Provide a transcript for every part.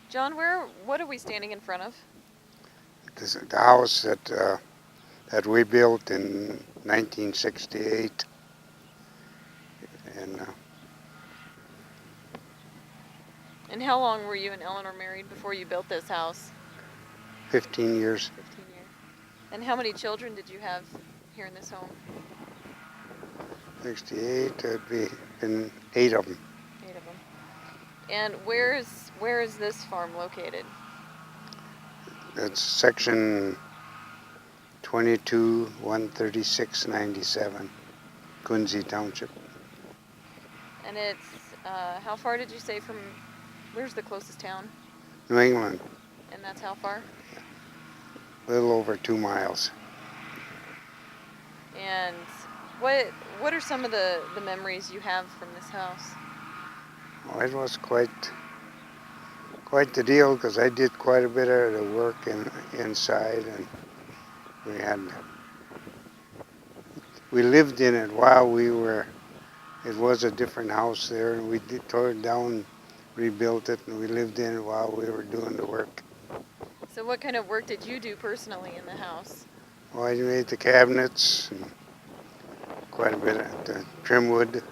John, what are we standing in front of? This is the house that we built in 1968, and And how long were you and Eleanor married before you built this house? 15 years. 15 years. And how many children did you have here in this home? 68, it'd be been 8 of them. 8 of them. And where is this farm located? That's section 22, 13697, Quincy Township. And it's how far did you say from? Where's the closest town? New England, And that's how far? a little over 2 miles. And what are some of the memories you have from this house? Well, it was quite the deal because I did quite a bit of the work inside, and we lived in it while we were. It was a different house there, and we tore it down, rebuilt it, and we lived in it while we were doing the work. So what kind of work did you do personally in the house? Well, I made the cabinets and quite a bit of the trim wood.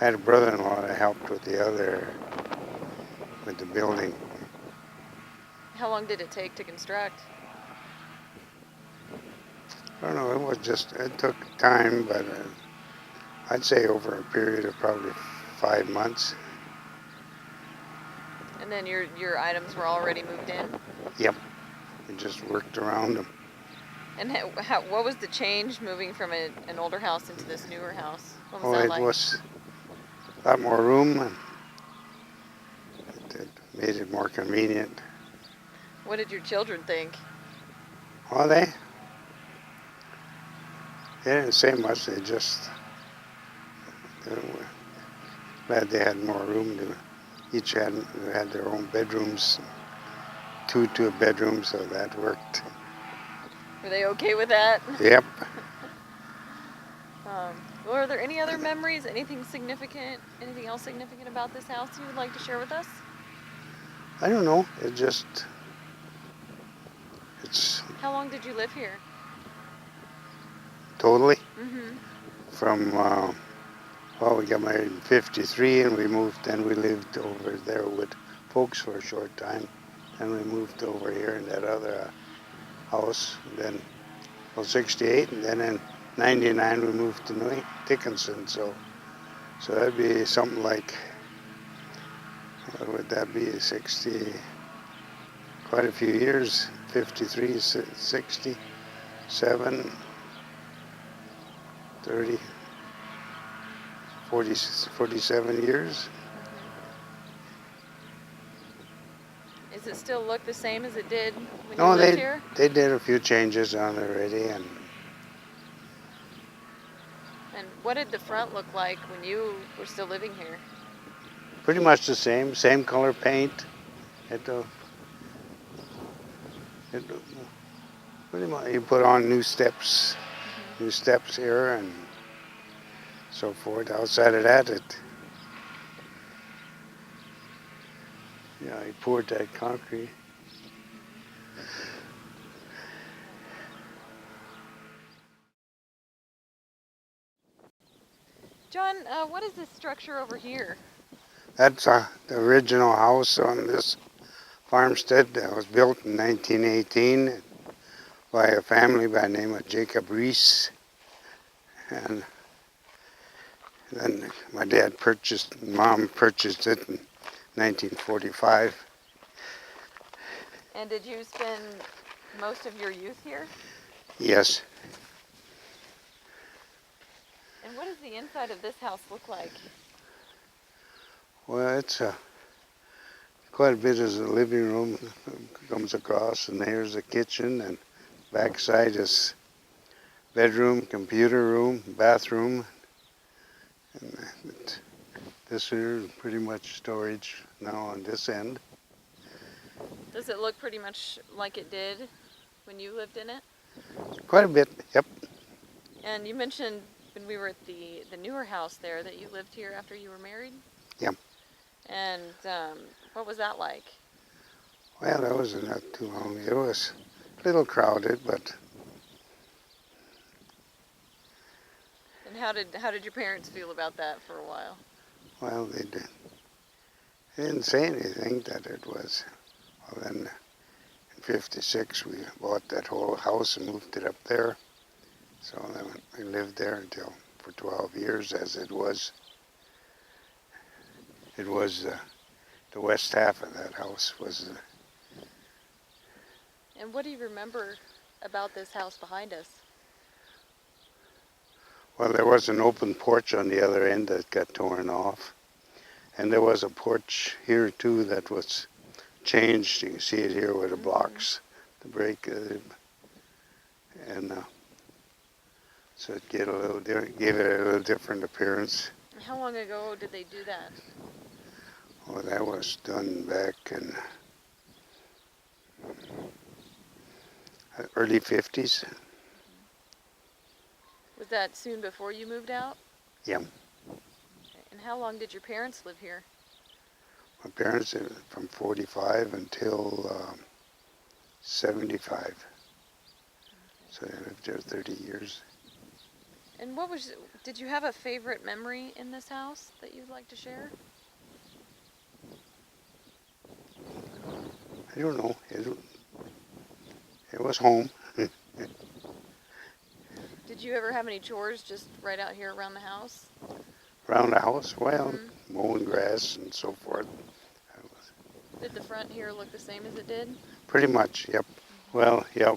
I had a brother-in-law that helped with the building. How long did it take to construct? I don't know, it took time, but I'd say over a period of probably 5 months. And then your items were already moved in? Yep, we just worked around them. And what was the change moving from an older house into this newer house? What was Oh, that it like? was a lot more room, and it made it more convenient. What did your children think? Well, they didn't say much. They were glad they had more room. Each had their own bedrooms, two bedrooms, so that worked. Were they okay with that? Yep. Well, are there any other memories? Anything significant? Anything else significant about this house you would like to share with us? I don't know. It's How long did you live here? totally Mm-hmm. from. Well, we got married in '53, and we lived over there with folks for a short time. Then we moved over here in that other house. Then, '68, and then in '99 we moved to Dickinson. So that'd be something like, what would that be? 60, quite a few years. 53, 67, 30. 47 years. Does it still look the same as it did when No, you lived here? they did a few changes on it already, and And what did the front look like when you were still living here? pretty much the same color paint. Pretty much you put on new steps here and so forth. Outside of that, he poured that concrete. John, what is this structure over here? That's the original house on this farmstead that was built in 1918 by a family by the name of Jacob Reese. And then my mom purchased it in 1945. And did you spend most of your youth here? Yes. And what does the inside of this house look like? Well, it's quite a bit as a living room comes across, and here's the kitchen, and backside is bedroom, computer room, bathroom, and this here is pretty much storage now on this end. Does it look pretty much like it did when you lived in it? Quite a bit, yep. And you mentioned when we were at the newer house there that you lived here after you were married? Yep. And what was that like? Well, that was not too long. It was a little crowded, but And how did your parents feel about that for a while? well, they didn't say anything that it was. Well, then in '56 we bought that whole house and moved it up there. So then we lived there until for 12 years, as it was. It was the west half of that house was. And what do you remember about this house behind us? Well, there was an open porch on the other end that got torn off, and there was a porch here too that was changed. You can see it here with the blocks, the break, and so it gave it a little different appearance. How long ago did they do that? Well, that was done back in early '50s. Was that soon before you moved out? Yeah, Okay. And how long did your parents live here? my parents from '45 until '75, so they lived there 30 years. And did you have a favorite memory in this house that you'd like to share? I don't know. It was home. Did you ever have any chores just right out here around the house? Around the house, well, Mm-hmm. mowing grass and so forth. Did the front here look the same as it did? Pretty much, yep. Well, yeah,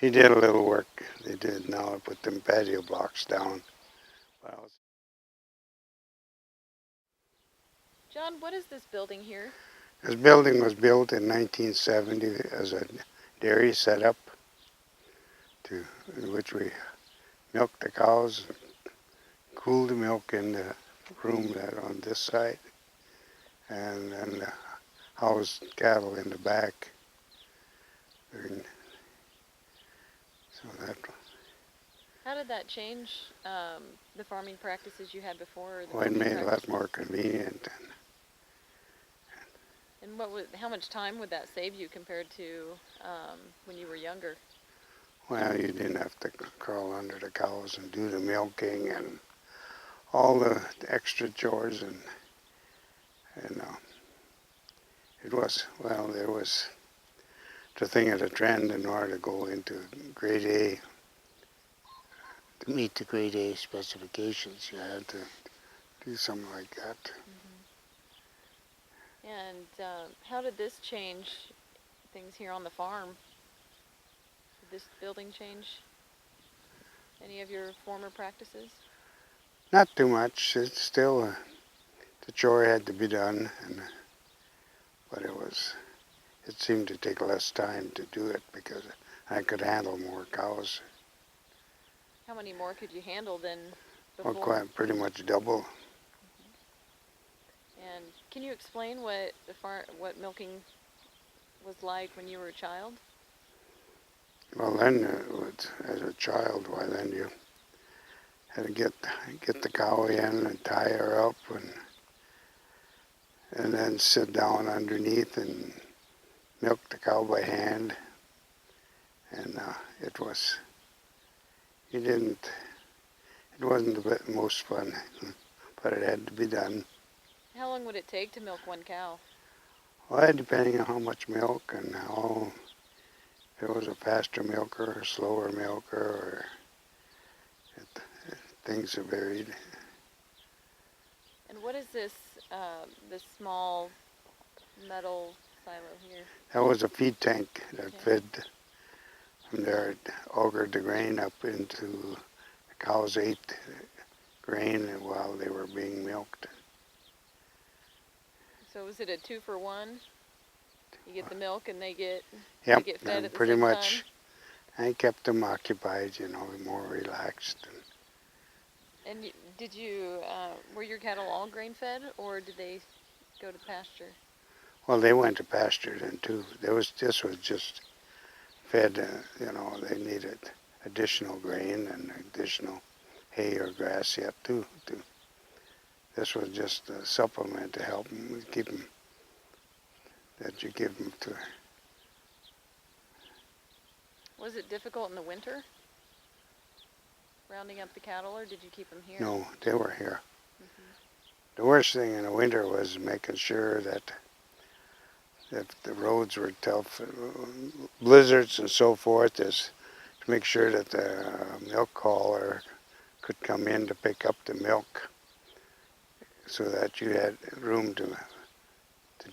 he did a little work. They did. Now I put them patio blocks down. Well, John, what is this building here? this building was built in 1970 as a dairy setup, in which we milked the cows, cooled the milk in the room that on this side, and then housed cattle in the back. So that How did that change the farming practices you had before? Or the well, it milking made it a lot practices? more convenient. And how much time would that save you compared to when you were younger? Well, you didn't have to crawl under the cows and do the milking and all the extra chores, and it was, well, there was the thing of the trend in order to go into grade A, to meet the grade A specifications, you had to do something like that. And how did this change things here on the farm? Did this building change any of your former practices? Not too much. It's still the chore had to be done, but it seemed to take less time to do it because I could handle more cows. How many more could you handle than Well, before? pretty much double. And can you explain what milking was like when you were a child? Well, then, as a child, why then you had to get the cow in and tie her up, and then sit down underneath and milk the cow by hand. And it was, you didn't, it wasn't the most fun, but it had to be done. How long would it take to milk one cow? Well, depending on how much milk and how, if it was a faster milker or a slower milker, or things are varied. And what is this small metal silo here? That was a feed tank that Okay. fed from there. It augured the grain up into the cows ate grain while they were being milked. So was it a 2-for-1? You get the milk and they get Yep, fed at the pretty same much. time? I kept them occupied, more relaxed. And were your cattle all grain fed, or did they go to pasture? Well, they went to pasture then too. This was just fed. They needed additional grain and additional hay or grass yet too. This was just a supplement to help them keep them, that you give them to. Was it difficult in the winter, rounding up the cattle, or did you keep them here? No, they were here. Mm-hmm. The worst thing in the winter was making sure that if the roads were tough, blizzards and so forth, is to make sure that the milk hauler could come in to pick up the milk so that you had room to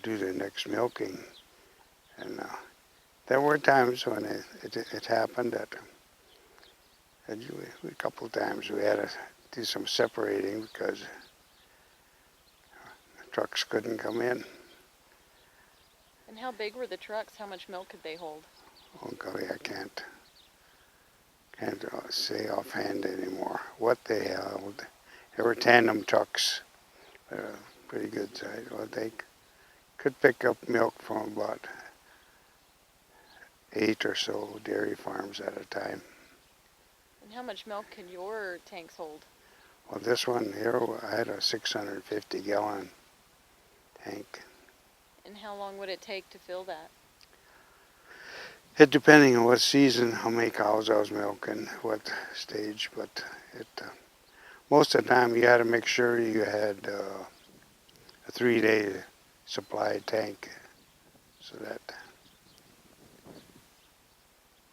do the next milking. And there were times when it happened that a couple of times we had to do some separating because trucks couldn't come in. And how big were the trucks? How much milk could they hold? Oh golly, I can't say offhand anymore what they held. There were tandem trucks, pretty good size. Well, they could pick up milk from about 8 or so dairy farms at a time. And how much milk could your tanks hold? Well, this one here, I had a 650-gallon tank. And how long would it take to fill that? It depending on what season, how many cows I was milking, what stage, but most of the time you had to make sure you had a 3-day supply tank, so that.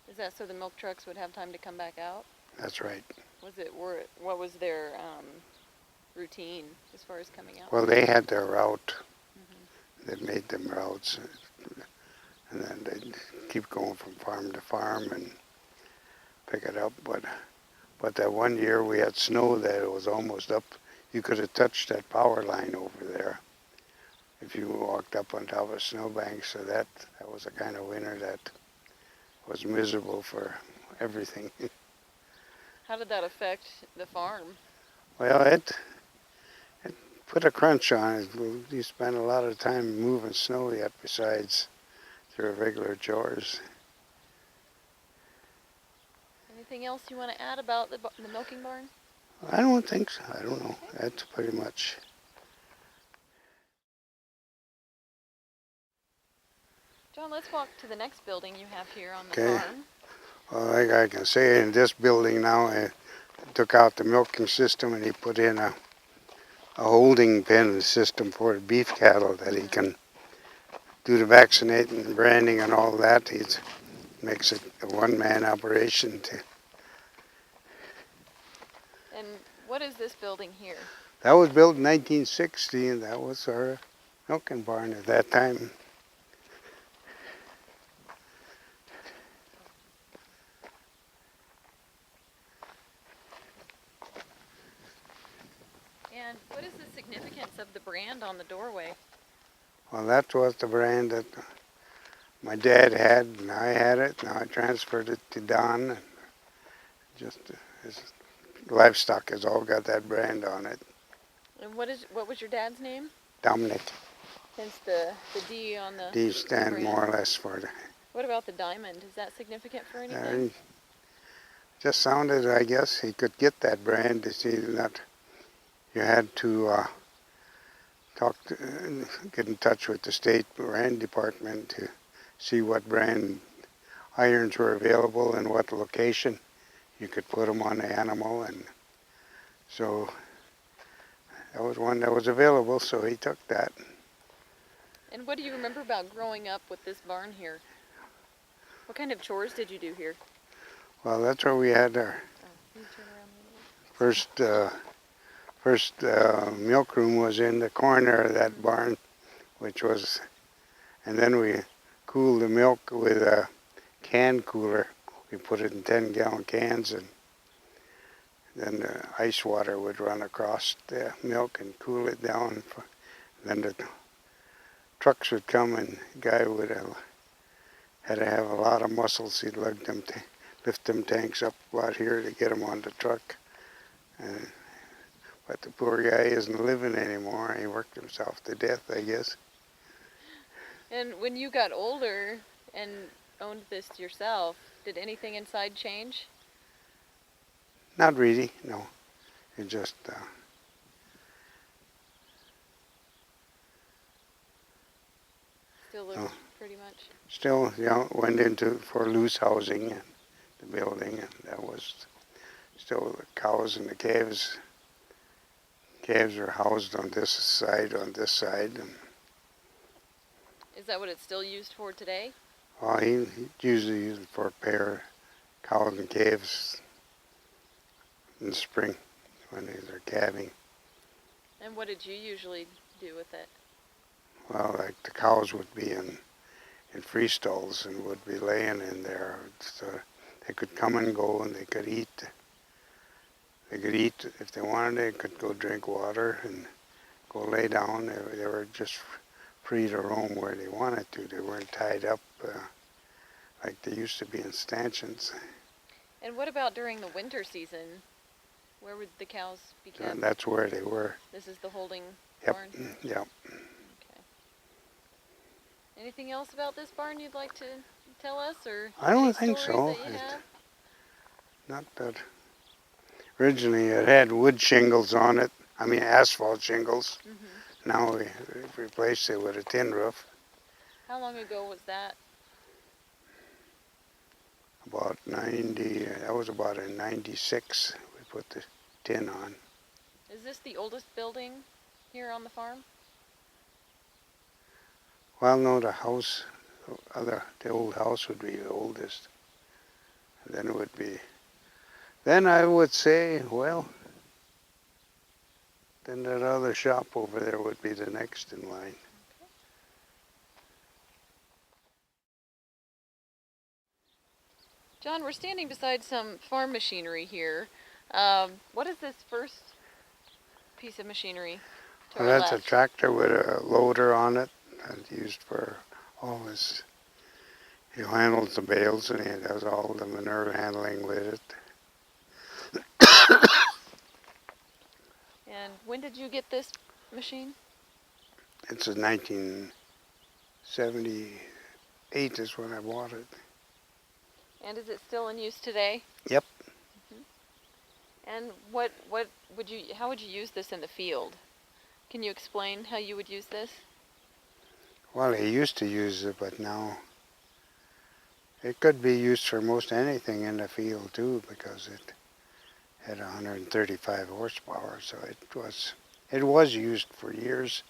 Is that so the milk trucks would have time to come back out? That's right. What was their routine as far as coming out? Well, they had their route. Mm-hmm. They made them routes, and then they'd keep going from farm to farm and pick it up. But that one year we had snow that it was almost up. You could have touched that power line over there if you walked up on top of a snowbank. So that was a kind of winter that was miserable for everything. How did that affect the farm? Well, it put a crunch on it. You spent a lot of time moving snow yet besides your regular chores. Anything else you want to add about the milking barn? I don't think so. I don't know. That's pretty much. John, let's walk to the next building you have here on the Okay. farm. Well, like I can say, in this building now, I took out the milking system and he put in a holding pen system for the beef cattle that he can do the vaccinating and branding and all that. He makes it a one-man operation. And what is this building here? That was built in 1960, and that was our milking barn at that time. And what is the significance of the brand on the doorway? Well, that was the brand that my dad had, and I had it. Now I transferred it to Don. And just his livestock has all got that brand on it. And what was your dad's name? Dominic. Hence the D on the These stand brand. more or less for the. What about the diamond? Is that significant for anything? Just sounded, I guess, he could get that brand. To see that you had to get in touch with the state brand department to see what brand irons were available and what location you could put them on the animal, and so that was one that was available, so he took that. And what do you remember about growing up with this barn here? What kind of chores did you do here? Well, that's where we had our Can you turn around a little? first milk room was in the corner of that barn, and then we cooled the milk with a can cooler. We put it in 10-gallon cans, and then the ice water would run across the milk and cool it down. Then the trucks would come, and the guy would had to have a lot of muscles. He'd lift them tanks up about here to get them on the truck. But the poor guy isn't living anymore. He worked himself to death, I guess. And when you got older and owned this yourself, did anything inside change? Not really, no. It just Still looks Oh. pretty much. Still, went into for loose housing and the building, and that was still the cows and the calves. Calves are housed on this side, and Is that what it's still used for today? he usually used it for a pair cows and calves in the spring when they're calving. And what did you usually do with it? Well, like the cows would be in free stalls and would be laying in there. So they could come and go and they could eat. They could eat if they wanted. They could go drink water and go lay down. They were just free to roam where they wanted to. They weren't tied up like they used to be in stanchions. And what about during the winter season? Where would the cows be kept? And that's where they were. This is the holding Yep. barn? Yep. Okay. Anything else about this barn you'd like to tell us, or I don't any think stories so. that you have? Not that. Originally, it had wood shingles on it. I mean, asphalt shingles. Mm-hmm. Now we've replaced it with a tin roof. How long ago was that? About 90. That was about in '96. We put the tin on. Is this the oldest building here on the farm? Well, no, the old house would be the oldest. And then it would be. Then I would say, well, then that other shop over there would be the next in line. John, we're standing beside some farm machinery here. What is this first piece of machinery to Well, our that's a left? tractor with a loader on it that's used for all his. He handles the bales and he does all the manure handling with it. And when did you get this machine? It's a 1978 is when I bought it. And is it still in use today? Yep. Mm-hmm. And how would you use this in the field? Can you explain how you would use this? Well, he used to use it, but now it could be used for most anything in the field too, because it had 135 horsepower. So it was used for years,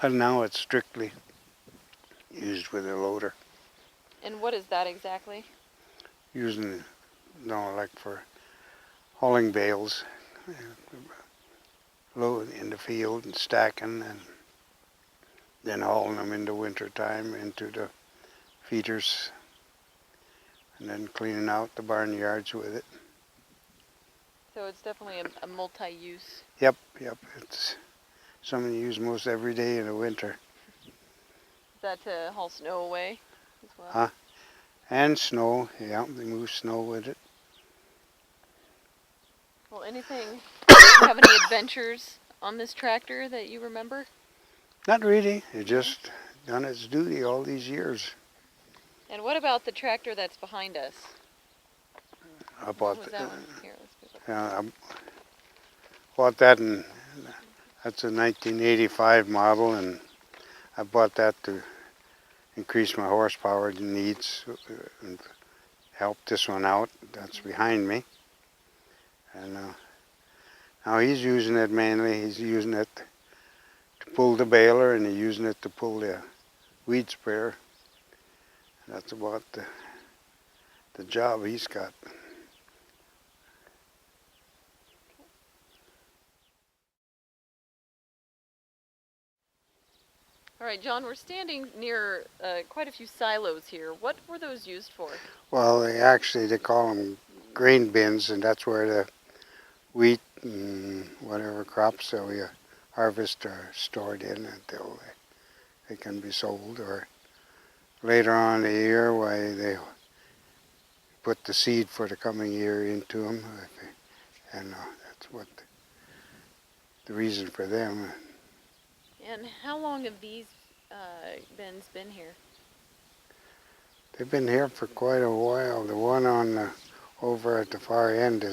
and now it's strictly used with a loader. And what is that exactly? Using, like for hauling bales, load in the field and stacking, and then hauling them in the winter time into the feeders, and then cleaning out the barnyards with it. So it's definitely a multi-use. Yep. It's something you use most every day in the winter. Is that to haul snow away as well? Huh? And snow, yeah, they move snow with it. Well, anything? Do you have any adventures on this tractor that you remember? Not really, it just done its duty all these years. And what about the tractor that's behind us? I What bought was the, that one? Here, let's go back. I bought that that's a 1985 model, and I bought that to increase my horsepower needs and help this one out. That's behind me. And now he's using it mainly. He's using it to pull the baler, and he's using it to pull the weed sprayer. That's about the job he's got. All right, John, we're standing near quite a few silos here. What were those used for? Well, they call them grain bins, and that's where the wheat and whatever crops that we harvest are stored in until they can be sold, or later on in the year, why they put the seed for the coming year into them, and that's what the reason for them. And how long have these bins been here? They've been here for quite a while. The one over at the far end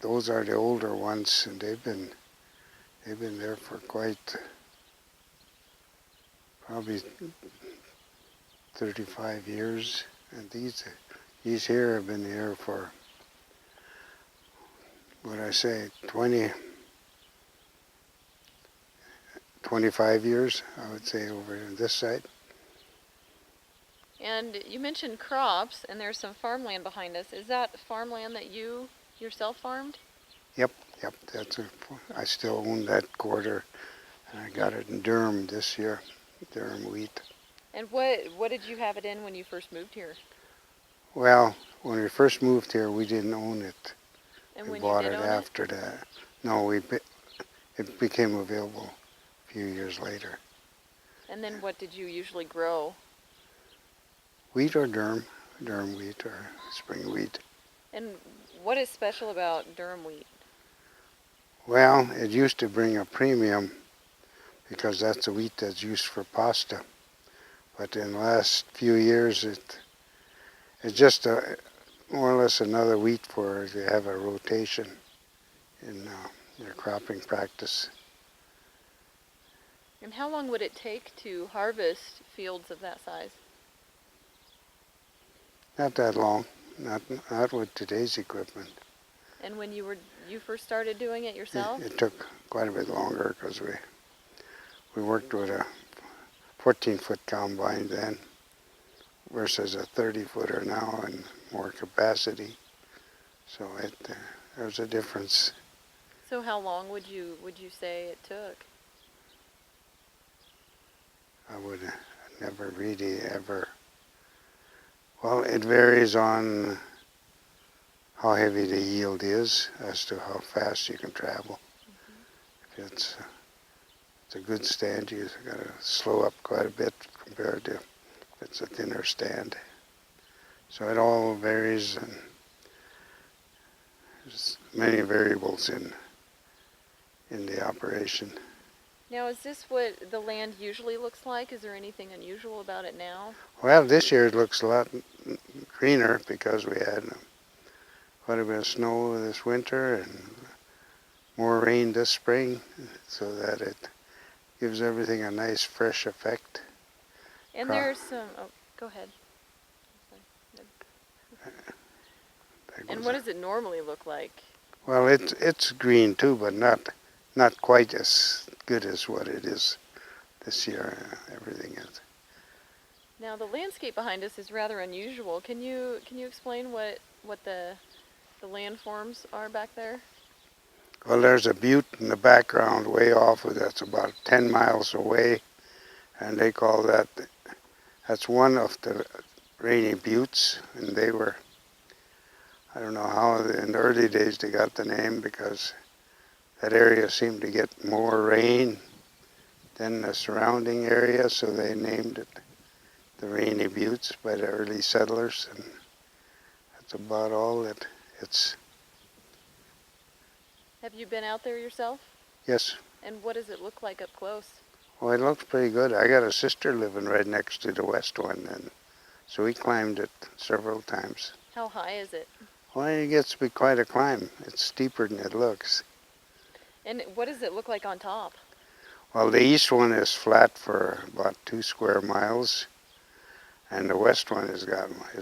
those are the older ones, and they've been there for quite probably 35 years. And these here have been here for, what I say, 25 years, I would say, over on this side. And you mentioned crops, and there's some farmland behind us. Is that farmland that you yourself farmed? Yep, I still own that quarter, and I got it in Durham this year, Durham wheat. And what did you have it in when you first moved here? Well, when we first moved here, we didn't own it. And We when you bought did it own it? after that. No, it became available a few years later. And then what did you usually grow? Wheat or Durham wheat or spring wheat. And what is special about Durham wheat? Well, it used to bring a premium because that's the wheat that's used for pasta. But in the last few years, it's just more or less another wheat for to have a rotation in your cropping practice. And how long would it take to harvest fields of that size? Not that long, not with today's equipment. And when you first started doing it yourself? It took quite a bit longer because we worked with a 14-foot combine then versus a 30-footer now and more capacity. So there's a difference. So how long would you say it took? I would never really ever. Well, it varies on how heavy the yield is as to how fast you can travel. Mm-hmm. If it's a good stand, you got to slow up quite a bit compared to if it's a thinner stand. So it all varies, and there's many variables in the operation. Now, is this what the land usually looks like? Is there anything unusual about it now? Well, this year it looks a lot greener because we had quite a bit of snow this winter and more rain this spring, so that it gives everything a nice fresh effect. And there's some, oh, go ahead. And what does it normally look like? Well, it's green too, but not quite as good as what it is this year. Everything is. Now, the landscape behind us is rather unusual. Can you explain what the landforms are back there? Well, there's a butte in the background way off that's about 10 miles away, and they call that's one of the rainy buttes, and they were, I don't know how in the early days they got the name because that area seemed to get more rain than the surrounding area, so they named it the Rainy Buttes by the early settlers, and that's about all that it's. Have you been out there yourself? Yes. And what does it look like up close? Well, it looks pretty good. I got a sister living right next to the west one, and so we climbed it several times. How high is it? Well, it gets to be quite a climb. It's steeper than it looks. And what does it look like on top? Well, the east one is flat for about 2 square miles, and the west one is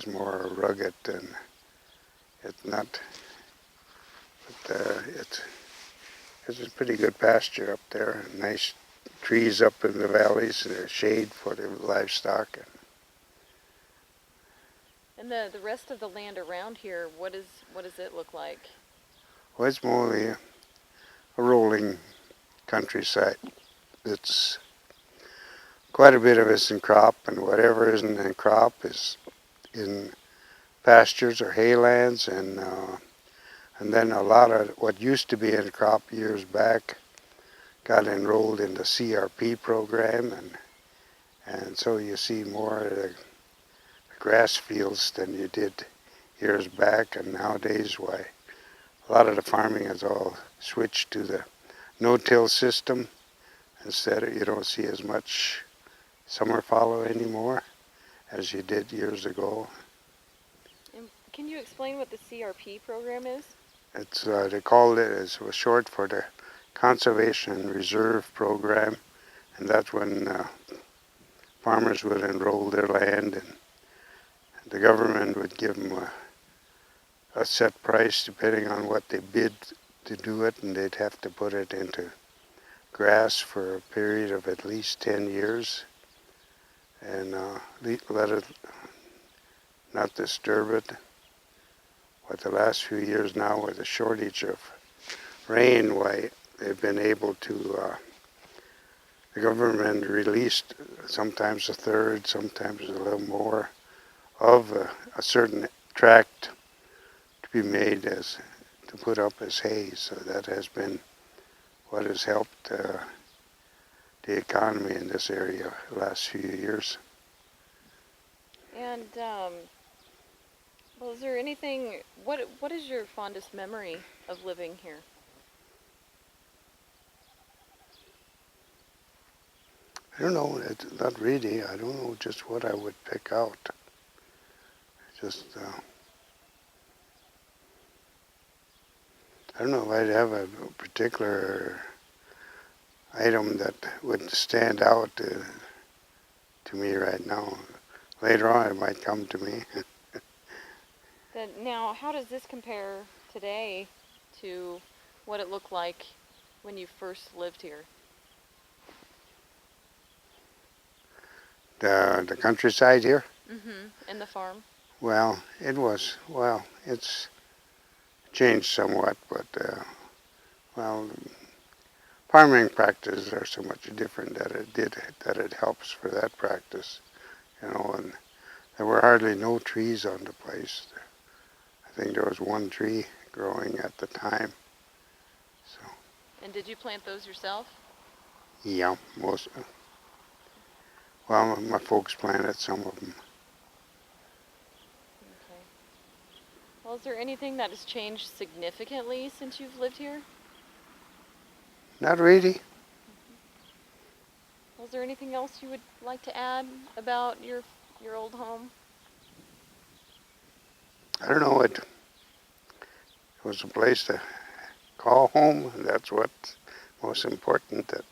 more rugged, and it's not. But it's a pretty good pasture up there. Nice trees up in the valleys. There's shade for the livestock. And the rest of the land around here, what does it look like? Well, it's mostly a rolling countryside. It's quite a bit of it's in crop, and whatever isn't in crop is in pastures or haylands, and then a lot of what used to be in crop years back got enrolled in the CRP program, and so you see more of the grass fields than you did years back, and nowadays, why, a lot of the farming has all switched to the no-till system. Instead, you don't see as much summer fallow anymore as you did years ago. And can you explain what the CRP program is? It's they called it was short for the Conservation and Reserve Program, and that's when farmers would enroll their land, and the government would give them a set price depending on what they bid to do it, and they'd have to put it into grass for a period of at least 10 years and let it not disturb it. But the last few years now, with a shortage of rain, why they've been able to, the government released sometimes a third, sometimes a little more of a certain tract to be made as to put up as hay. So that has been what has helped the economy in this area the last few years. And well, is there anything? What is your fondest memory of living here? I don't know, not really. I don't know just what I would pick out. Just, I don't know if I'd have a particular item that would stand out to me right now. Later on, it might come to me. Now, how does this compare today to what it looked like when you first lived here? The countryside here, Mm-hmm. And the farm? well, it's changed somewhat, but, well, farming practices are so much different that it helps for that practice, and there were hardly no trees on the place. I think there was one tree growing at the time. So, And did you plant those yourself? yeah, well, my folks planted some of them. Okay. Well, is there anything that has changed significantly since you've lived here? Not really. Well, is there anything else you would like to add about your old home? I don't know. It was a place to call home, and that's what's most important. That